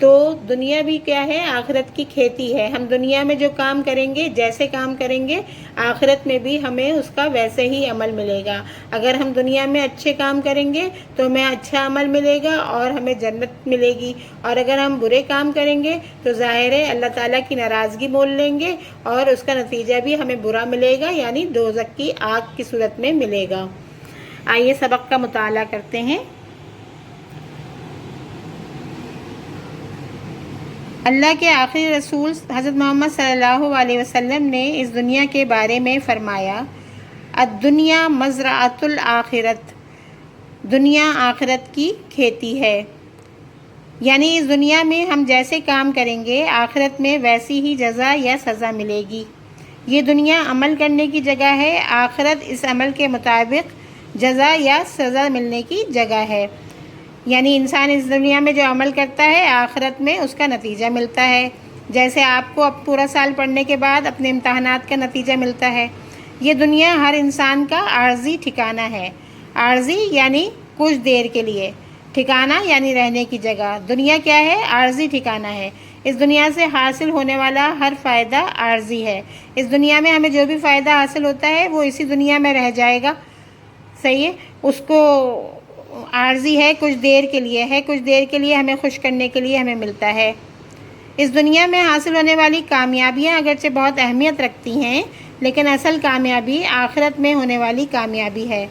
تو دنیا بھی کیا ہے؟ آخرت کی کھیتی ہے۔ ہم دنیا میں جو کام کریں گے، جیسے کام کریں گے، آخرت میں بھی ہمیں اس کا ویسے ہی عمل ملے گا۔ اگر ہم دنیا میں اچھے کام کریں گے تو ہمیں اچھا عمل ملے گا اور ہمیں جنت ملے گی، اور اگر ہم برے کام کریں گے تو ظاہر ہے اللہ تعالیٰ کی ناراضگی مول لیں گے اور اس کا نتیجہ بھی ہمیں برا ملے گا، یعنی دوزخ کی آگ کی صورت میں ملے گا۔ آئیے سبق کا مطالعہ کرتے ہیں۔ اللہ کے آخری رسول حضرت محمد صلی اللہ علیہ وسلم نے اس دنیا کے بارے میں فرمایا، الدنیا مزرعۃ الآخرت، دنیا آخرت کی کھیتی ہے، یعنی اس دنیا میں ہم جیسے کام کریں گے آخرت میں ویسی ہی جزا یا سزا ملے گی۔ یہ دنیا عمل کرنے کی جگہ ہے، آخرت اس عمل کے مطابق جزا یا سزا ملنے کی جگہ ہے، یعنی انسان اس دنیا میں جو عمل کرتا ہے آخرت میں اس کا نتیجہ ملتا ہے، جیسے آپ کو اب پورا سال پڑھنے کے بعد اپنے امتحانات کا نتیجہ ملتا ہے۔ یہ دنیا ہر انسان کا عارضی ٹھکانہ ہے، عارضی یعنی کچھ دیر کے لیے، ٹھکانہ یعنی رہنے کی جگہ۔ دنیا کیا ہے؟ عارضی ٹھکانہ ہے۔ اس دنیا سے حاصل ہونے والا ہر فائدہ عارضی ہے۔ اس دنیا میں ہمیں جو بھی فائدہ حاصل ہوتا ہے وہ اسی دنیا میں رہ جائے گا، صحیح ہے، اس کو عارضی ہے، کچھ دیر کے لیے ہے، کچھ دیر کے لیے ہمیں خوش کرنے کے لیے ہمیں ملتا ہے۔ اس دنیا میں حاصل ہونے والی کامیابیاں اگرچہ بہت اہمیت رکھتی ہیں، لیکن اصل کامیابی آخرت میں ہونے والی کامیابی ہے۔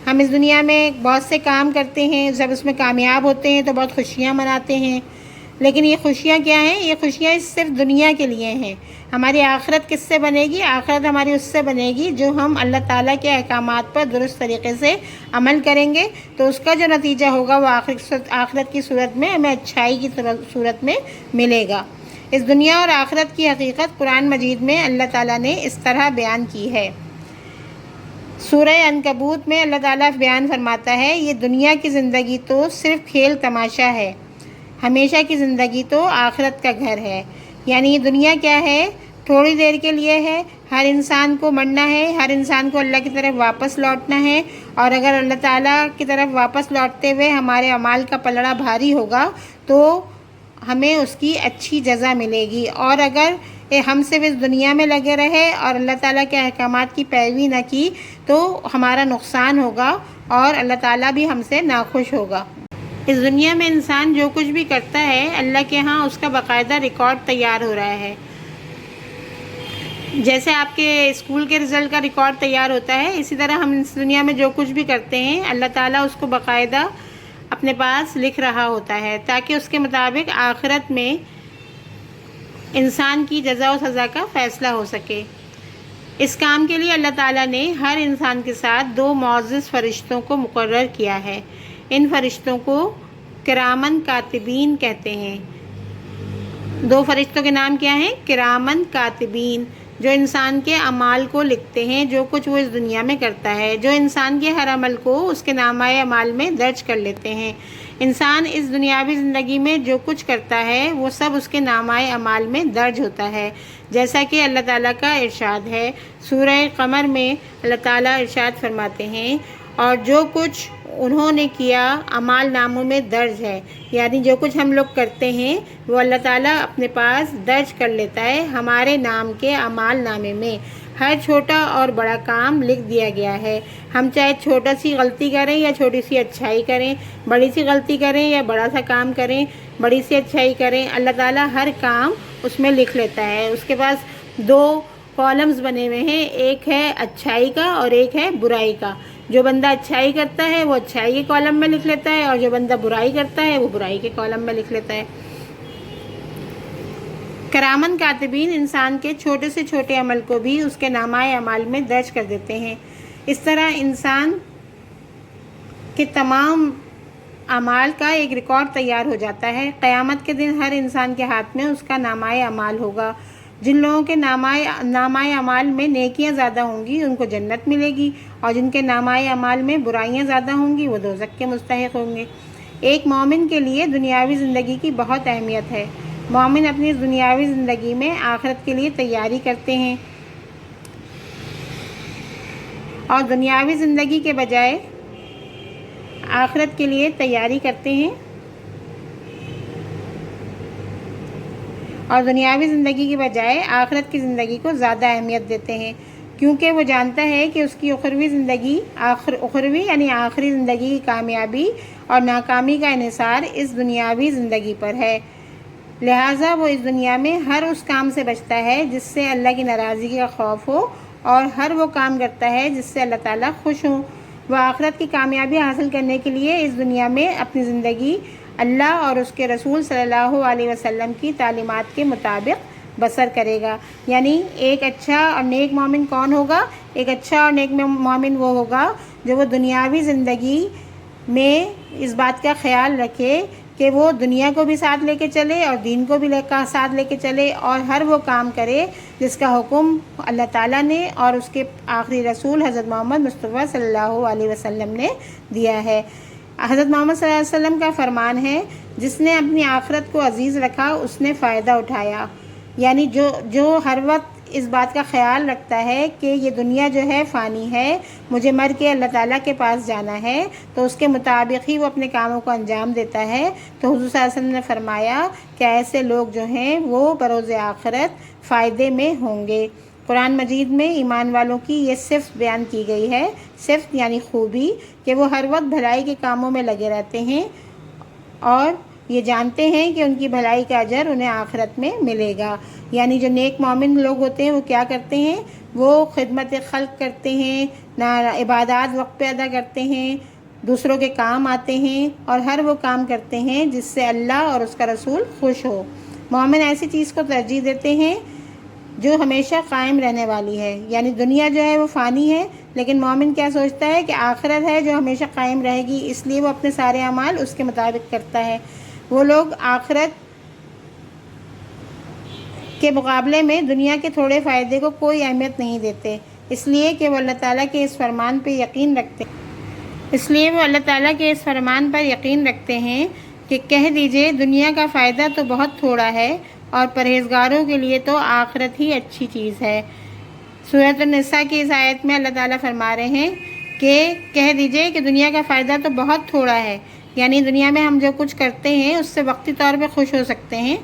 ہم اس دنیا میں بہت سے کام کرتے ہیں، جب اس میں کامیاب ہوتے ہیں تو بہت خوشیاں مناتے ہیں، لیکن یہ خوشیاں کیا ہیں؟ یہ خوشیاں صرف دنیا کے لیے ہیں۔ ہماری آخرت کس سے بنے گی؟ آخرت ہماری اس سے بنے گی جو ہم اللہ تعالیٰ کے احکامات پر درست طریقے سے عمل کریں گے، تو اس کا جو نتیجہ ہوگا وہ آخرت کی صورت میں ہمیں اچھائی کی صورت میں ملے گا۔ اس دنیا اور آخرت کی حقیقت قرآن مجید میں اللہ تعالیٰ نے اس طرح بیان کی ہے۔ سورہ عنکبوت میں اللہ تعالیٰ بیان فرماتا ہے، یہ دنیا کی زندگی تو صرف کھیل تماشا ہے، ہمیشہ کی زندگی تو آخرت کا گھر ہے۔ یعنی یہ دنیا کیا ہے؟ تھوڑی دیر کے لیے ہے، ہر انسان کو مرنا ہے، ہر انسان کو اللہ کی طرف واپس لوٹنا ہے، اور اگر اللہ تعالیٰ کی طرف واپس لوٹتے ہوئے ہمارے اعمال کا پلڑا بھاری ہوگا تو ہمیں اس کی اچھی جزا ملے گی، اور اگر ہم صرف اس دنیا میں لگے رہے اور اللہ تعالیٰ کے احکامات کی پیروی نہ کی تو ہمارا نقصان ہوگا اور اللہ تعالیٰ بھی ہم سے ناخوش ہوگا۔ اس دنیا میں انسان جو کچھ بھی کرتا ہے اللہ کے ہاں اس کا باقاعدہ ریکارڈ تیار ہو رہا ہے۔ جیسے آپ کے اسکول کے رزلٹ کا ریکارڈ تیار ہوتا ہے، اسی طرح ہم اس دنیا میں جو کچھ بھی کرتے ہیں اللہ تعالیٰ اس کو باقاعدہ اپنے پاس لکھ رہا ہوتا ہے، تاکہ اس کے مطابق آخرت میں انسان کی جزا و سزا کا فیصلہ ہو سکے۔ اس کام کے لیے اللہ تعالیٰ نے ہر انسان کے ساتھ 2 معزز فرشتوں کو مقرر کیا ہے۔ ان فرشتوں کو کرامن کاتبین کہتے ہیں۔ 2 فرشتوں کے نام کیا ہیں؟ کرامن کاتبین، جو انسان کے اعمال کو لکھتے ہیں، جو کچھ وہ اس دنیا میں کرتا ہے، جو انسان کے ہر عمل کو اس کے نامہ اعمال میں درج کر لیتے ہیں۔ انسان اس دنیاوی زندگی میں جو کچھ کرتا ہے وہ سب اس کے نامہ اعمال میں درج ہوتا ہے، جیسا کہ اللہ تعالیٰ کا ارشاد ہے۔ سورہ قمر میں اللہ تعالیٰ ارشاد فرماتے ہیں، اور جو کچھ انہوں نے کیا اعمال ناموں میں درج ہے، یعنی جو کچھ ہم لوگ کرتے ہیں وہ اللہ تعالیٰ اپنے پاس درج کر لیتا ہے ہمارے نام کے اعمال نامے میں۔ ہر چھوٹا اور بڑا کام لکھ دیا گیا ہے۔ ہم چاہے چھوٹا سی غلطی کریں یا چھوٹی سی اچھائی کریں، بڑی سی غلطی کریں یا بڑا سا کام کریں، بڑی سی اچھائی کریں، اللہ تعالیٰ ہر کام اس میں لکھ لیتا ہے۔ اس کے پاس 2 کالمز بنے ہوئے ہیں، ایک ہے اچھائی کا اور ایک ہے برائی کا۔ جو بندہ اچھائی کرتا ہے وہ اچھائی کے کالم میں لکھ لیتا ہے، اور جو بندہ برائی کرتا ہے وہ برائی کے کالم میں لکھ لیتا ہے۔ کرامن کاتبین انسان کے چھوٹے سے چھوٹے عمل کو بھی اس کے نامہ اعمال میں درج کر دیتے ہیں۔ اس طرح انسان کے تمام اعمال کا ایک ریکارڈ تیار ہو جاتا ہے۔ قیامت کے دن ہر انسان کے ہاتھ میں اس کا نامہ اعمال ہوگا۔ جن لوگوں کے نامہ اعمال میں نیکیاں زیادہ ہوں گی ان کو جنت ملے گی، اور جن کے نامہ اعمال میں برائیاں زیادہ ہوں گی وہ دوزخ کے مستحق ہوں گے۔ ایک مومن کے لیے دنیاوی زندگی کی بہت اہمیت ہے۔ مومن اپنی دنیاوی زندگی میں آخرت کے لیے تیاری کرتے ہیں، اور دنیاوی زندگی کے بجائے آخرت کے لیے تیاری کرتے ہیں۔ اور دنیاوی زندگی کی بجائے آخرت کی زندگی کو زیادہ اہمیت دیتے ہیں، کیونکہ وہ جانتا ہے کہ اس کی اخروی زندگی اخروی یعنی آخری زندگی کی کامیابی اور ناکامی کا انحصار اس دنیاوی زندگی پر ہے۔ لہٰذا وہ اس دنیا میں ہر اس کام سے بچتا ہے جس سے اللہ کی ناراضگی کا خوف ہو، اور ہر وہ کام کرتا ہے جس سے اللہ تعالیٰ خوش ہوں۔ وہ آخرت کی کامیابی حاصل کرنے کے لیے اس دنیا میں اپنی زندگی اللہ اور اس کے رسول صلی اللہ علیہ وسلم کی تعلیمات کے مطابق بسر کرے گا۔ یعنی ایک اچھا اور نیک مومن کون ہوگا؟ ایک اچھا اور نیک مومن وہ ہوگا جو وہ دنیاوی زندگی میں اس بات کا خیال رکھے کہ وہ دنیا کو بھی ساتھ لے کے چلے اور دین کو بھی ساتھ لے کے چلے، اور ہر وہ کام کرے جس کا حکم اللہ تعالیٰ نے اور اس کے آخری رسول حضرت محمد مصطفیٰ صلی اللہ علیہ وسلم نے دیا ہے۔ حضرت محمد صلی اللہ علیہ وسلم کا فرمان ہے، جس نے اپنی آخرت کو عزیز رکھا اس نے فائدہ اٹھایا۔ یعنی جو ہر وقت اس بات کا خیال رکھتا ہے کہ یہ دنیا جو ہے فانی ہے، مجھے مر کے اللہ تعالیٰ کے پاس جانا ہے، تو اس کے مطابق ہی وہ اپنے کاموں کو انجام دیتا ہے۔ تو حضور صلی اللہ علیہ وسلم نے فرمایا کہ ایسے لوگ جو ہیں وہ بروز آخرت فائدے میں ہوں گے۔ قرآن مجید میں ایمان والوں کی یہ صفت بیان کی گئی ہے، صفت یعنی خوبی، کہ وہ ہر وقت بھلائی کے کاموں میں لگے رہتے ہیں اور یہ جانتے ہیں کہ ان کی بھلائی کا اجر انہیں آخرت میں ملے گا۔ یعنی جو نیک مومن لوگ ہوتے ہیں وہ کیا کرتے ہیں؟ وہ خدمت خلق کرتے ہیں، عبادات وقت پہ ادا کرتے ہیں، دوسروں کے کام آتے ہیں، اور ہر وہ کام کرتے ہیں جس سے اللہ اور اس کا رسول خوش ہو۔ مومن ایسی چیز کو ترجیح دیتے ہیں جو ہمیشہ قائم رہنے والی ہے۔ یعنی دنیا جو ہے وہ فانی ہے، لیکن مومن کیا سوچتا ہے کہ آخرت ہے جو ہمیشہ قائم رہے گی، اس لیے وہ اپنے سارے اعمال اس کے مطابق کرتا ہے۔ وہ لوگ آخرت کے مقابلے میں دنیا کے تھوڑے فائدے کو کوئی اہمیت نہیں دیتے، اس لیے کہ وہ اللہ تعالیٰ کے اس فرمان پہ یقین رکھتے ہیں کہ کہہ دیجئے دنیا کا فائدہ تو بہت تھوڑا ہے اور پرہیزگاروں کے لیے تو آخرت ہی اچھی چیز ہے۔ سورۃ النساء کی اس آیت میں اللہ تعالیٰ فرما رہے ہیں کہ کہہ دیجئے کہ دنیا کا فائدہ تو بہت تھوڑا ہے، یعنی دنیا میں ہم جو کچھ کرتے ہیں اس سے وقتی طور پہ خوش ہو سکتے ہیں،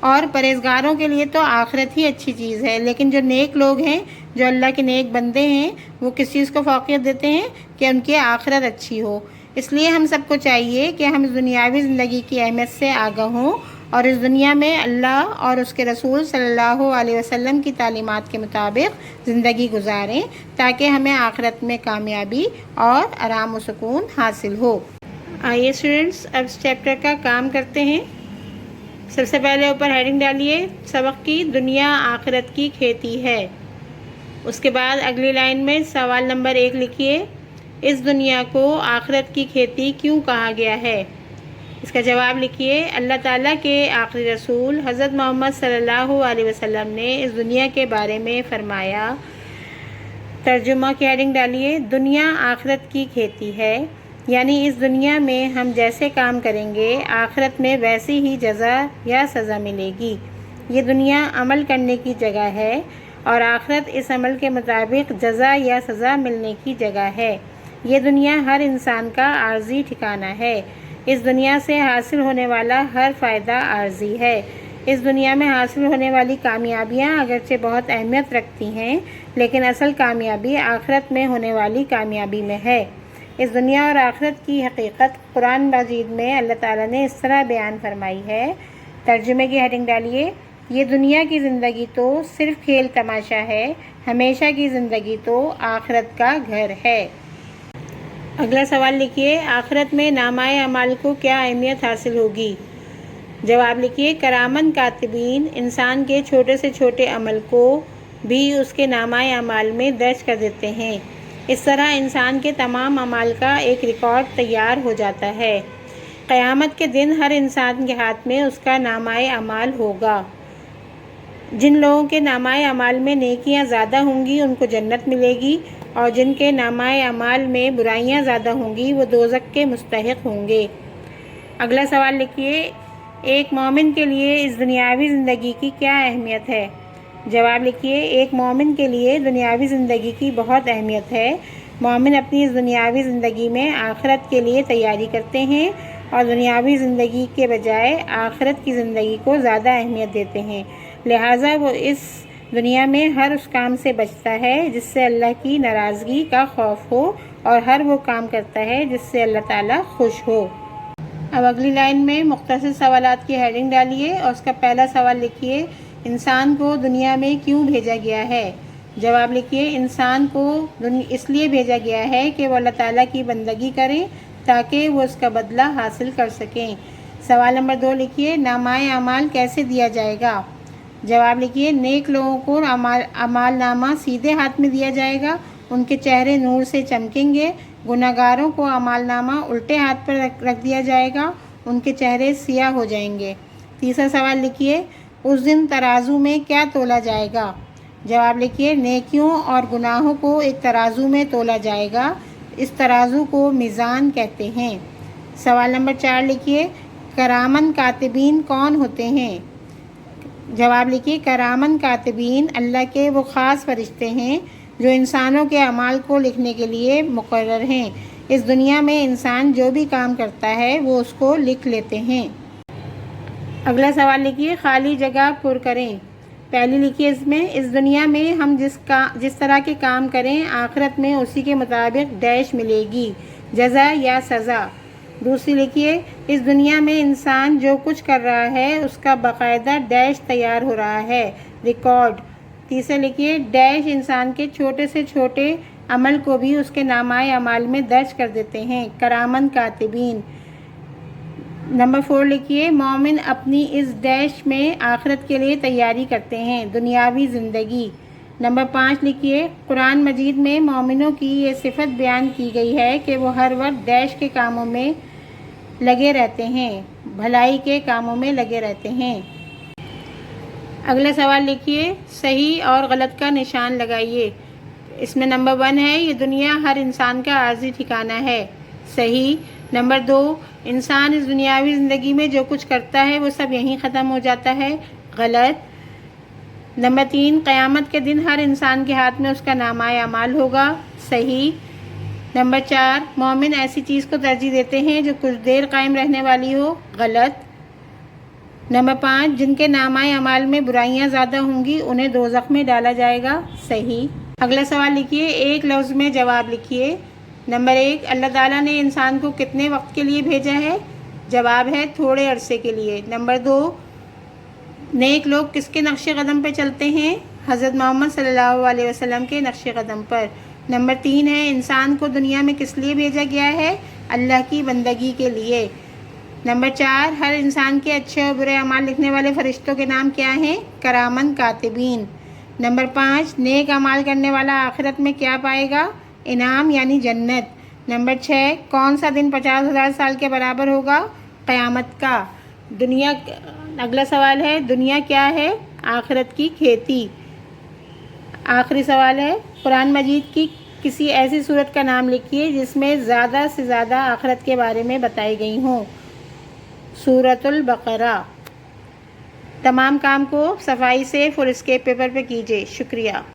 اور پرہیزگاروں کے لیے تو آخرت ہی اچھی چیز ہے۔ لیکن جو نیک لوگ ہیں، جو اللہ کے نیک بندے ہیں، وہ کس چیز کو فوقیت دیتے ہیں؟ کہ ان کی آخرت اچھی ہو۔ اس لیے ہم سب کو چاہیے کہ ہم اس دنیاوی زندگی کی اہمیت سے آگاہ ہوں اور اس دنیا میں اللہ اور اس کے رسول صلی اللہ علیہ وسلم کی تعلیمات کے مطابق زندگی گزاریں، تاکہ ہمیں آخرت میں کامیابی اور آرام و سکون حاصل ہو۔ آئیے اسٹوڈنٹس اب اس چیپٹر کا کام کرتے ہیں۔ سب سے پہلے اوپر ہیڈنگ ڈالیے سبق کی، دنیا آخرت کی کھیتی ہے۔ اس کے بعد اگلی لائن میں سوال نمبر 1 لکھیے، اس دنیا کو آخرت کی کھیتی کیوں کہا گیا ہے؟ اس کا جواب لکھیے، اللہ تعالیٰ کے آخری رسول حضرت محمد صلی اللہ علیہ وسلم نے اس دنیا کے بارے میں فرمایا۔ ترجمہ کی ہیڈنگ ڈالیے، دنیا آخرت کی کھیتی ہے، یعنی اس دنیا میں ہم جیسے کام کریں گے آخرت میں ویسی ہی جزا یا سزا ملے گی۔ یہ دنیا عمل کرنے کی جگہ ہے اور آخرت اس عمل کے مطابق جزا یا سزا ملنے کی جگہ ہے۔ یہ دنیا ہر انسان کا عارضی ٹھکانہ ہے۔ اس دنیا سے حاصل ہونے والا ہر فائدہ عارضی ہے۔ اس دنیا میں حاصل ہونے والی کامیابیاں اگرچہ بہت اہمیت رکھتی ہیں، لیکن اصل کامیابی آخرت میں ہونے والی کامیابی میں ہے۔ اس دنیا اور آخرت کی حقیقت قرآن مجید میں اللہ تعالیٰ نے اس طرح بیان فرمائی ہے۔ ترجمے کی ہیڈنگ ڈالیے، یہ دنیا کی زندگی تو صرف کھیل تماشا ہے، ہمیشہ کی زندگی تو آخرت کا گھر ہے۔ اگلا سوال لکھیے، آخرت میں نامہ اعمال کو کیا اہمیت حاصل ہوگی؟ جواب لکھیے، کرامن کاتبین انسان کے چھوٹے سے چھوٹے عمل کو بھی اس کے نامہ اعمال میں درج کر دیتے ہیں۔ اس طرح انسان کے تمام اعمال کا ایک ریکارڈ تیار ہو جاتا ہے۔ قیامت کے دن ہر انسان کے ہاتھ میں اس کا نامہ اعمال ہوگا۔ جن لوگوں کے نامہ اعمال میں نیکیاں زیادہ ہوں گی ان کو جنت ملے گی، اور جن کے نامہ اعمال میں برائیاں زیادہ ہوں گی وہ دوزخ کے مستحق ہوں گے۔ اگلا سوال لکھیے، ایک مومن کے لیے اس دنیاوی زندگی کی کیا اہمیت ہے؟ جواب لکھیے، ایک مومن کے لیے دنیاوی زندگی کی بہت اہمیت ہے۔ مومن اپنی اس دنیاوی زندگی میں آخرت کے لیے تیاری کرتے ہیں اور دنیاوی زندگی کے بجائے آخرت کی زندگی کو زیادہ اہمیت دیتے ہیں، لہٰذا وہ اس دنیا میں ہر اس کام سے بچتا ہے جس سے اللہ کی ناراضگی کا خوف ہو، اور ہر وہ کام کرتا ہے جس سے اللہ تعالیٰ خوش ہو۔ اب اگلی لائن میں مختصر سوالات کی ہیڈنگ ڈالیے اور اس کا پہلا سوال لکھیے، انسان کو دنیا میں کیوں بھیجا گیا ہے؟ جواب لکھیے، انسان کو اس لیے بھیجا گیا ہے کہ وہ اللہ تعالیٰ کی بندگی کریں تاکہ وہ اس کا بدلہ حاصل کر سکیں۔ سوال نمبر 2 لکھیے، نامہ اعمال کیسے دیا جائے گا؟ جواب لکھیے، نیک لوگوں کو اعمال نامہ سیدھے ہاتھ میں دیا جائے گا، ان کے چہرے نور سے چمکیں گے۔ گناہ گاروں کو اعمال نامہ الٹے ہاتھ پر رکھ دیا جائے گا، ان کے چہرے سیاہ ہو جائیں گے۔ تیسرا سوال لکھیے، اس دن ترازو میں کیا تولا جائے گا؟ جواب لکھیے، نیکیوں اور گناہوں کو ایک ترازو میں تولا جائے گا، اس ترازو کو میزان کہتے ہیں۔ سوال نمبر 4 لکھیے، کرامن کاتبین کون ہوتے ہیں؟ جواب لکھیے، کرامن کاتبین اللہ کے وہ خاص فرشتے ہیں جو انسانوں کے اعمال کو لکھنے کے لیے مقرر ہیں۔ اس دنیا میں انسان جو بھی کام کرتا ہے وہ اس کو لکھ لیتے ہیں۔ اگلا سوال لکھیے، خالی جگہ پر کریں۔ پہلی لکھیے اس میں، اس دنیا میں ہم جس طرح کے کام کریں آخرت میں اسی کے مطابق ڈیش ملے گی، جزا یا سزا۔ دوسری لکھیے، اس دنیا میں انسان جو کچھ کر رہا ہے اس کا باقاعدہ ڈیش تیار ہو رہا ہے، ریکارڈ۔ تیسرا لکھیے، ڈیش انسان کے چھوٹے سے چھوٹے عمل کو بھی اس کے نامہ اعمال میں درج کر دیتے ہیں، کرامن کاتبین۔ نمبر 4 لکھیے، مومن اپنی اس ڈیش میں آخرت کے لیے تیاری کرتے ہیں، دنیاوی زندگی۔ نمبر 5 لکھیے، قرآن مجید میں مومنوں کی یہ صفت بیان کی گئی ہے کہ وہ ہر وقت ڈیش کے کاموں میں لگے رہتے ہیں، بھلائی کے کاموں میں لگے رہتے ہیں۔ اگلا سوال لکھیے، صحیح اور غلط کا نشان لگائیے۔ اس میں نمبر 1 ہے، یہ دنیا ہر انسان کا عارضی ٹھکانہ ہے، صحیح۔ نمبر 2، انسان اس دنیاوی زندگی میں جو کچھ کرتا ہے وہ سب یہیں ختم ہو جاتا ہے، غلط۔ نمبر 3، قیامت کے دن ہر انسان کے ہاتھ میں اس کا نامہ اعمال ہوگا، صحیح۔ نمبر 4، مومن ایسی چیز کو ترجیح دیتے ہیں جو کچھ دیر قائم رہنے والی ہو، غلط۔ نمبر 5، جن کے نامہ اعمال میں برائیاں زیادہ ہوں گی انہیں دوزخ میں ڈالا جائے گا، صحیح۔ اگلا سوال لکھیے، ایک لفظ میں جواب لکھیے۔ نمبر 1، اللہ تعالیٰ نے انسان کو کتنے وقت کے لیے بھیجا ہے؟ جواب ہے تھوڑے عرصے کے لیے۔ نمبر 2، نیک لوگ کس کے نقش قدم پہ چلتے ہیں؟ حضرت محمد صلی اللہ علیہ وسلم کے نقش قدم پر۔ نمبر 3 ہے، انسان کو دنیا میں کس لیے بھیجا گیا ہے؟ اللہ کی بندگی کے لیے۔ نمبر 4، ہر انسان کے اچھے اور برے اعمال لکھنے والے فرشتوں کے نام کیا ہیں؟ کرامن کاتبین۔ نمبر 5، نیک اعمال کرنے والا آخرت میں کیا پائے گا؟ انعام یعنی جنت۔ نمبر 6، کون سا دن 50,000 سال کے برابر ہوگا؟ قیامت کا۔ اگلا سوال ہے، دنیا کیا ہے؟ آخرت کی کھیتی۔ آخری سوال ہے، قرآن مجید کی کسی ایسی سورت کا نام لکھیے جس میں زیادہ سے زیادہ آخرت کے بارے میں بتائی گئی ہوں۔ سورۃ البقرہ۔ تمام کام کو صفائی سے فل اسکیپ پیپر پہ کیجیے۔ شکریہ۔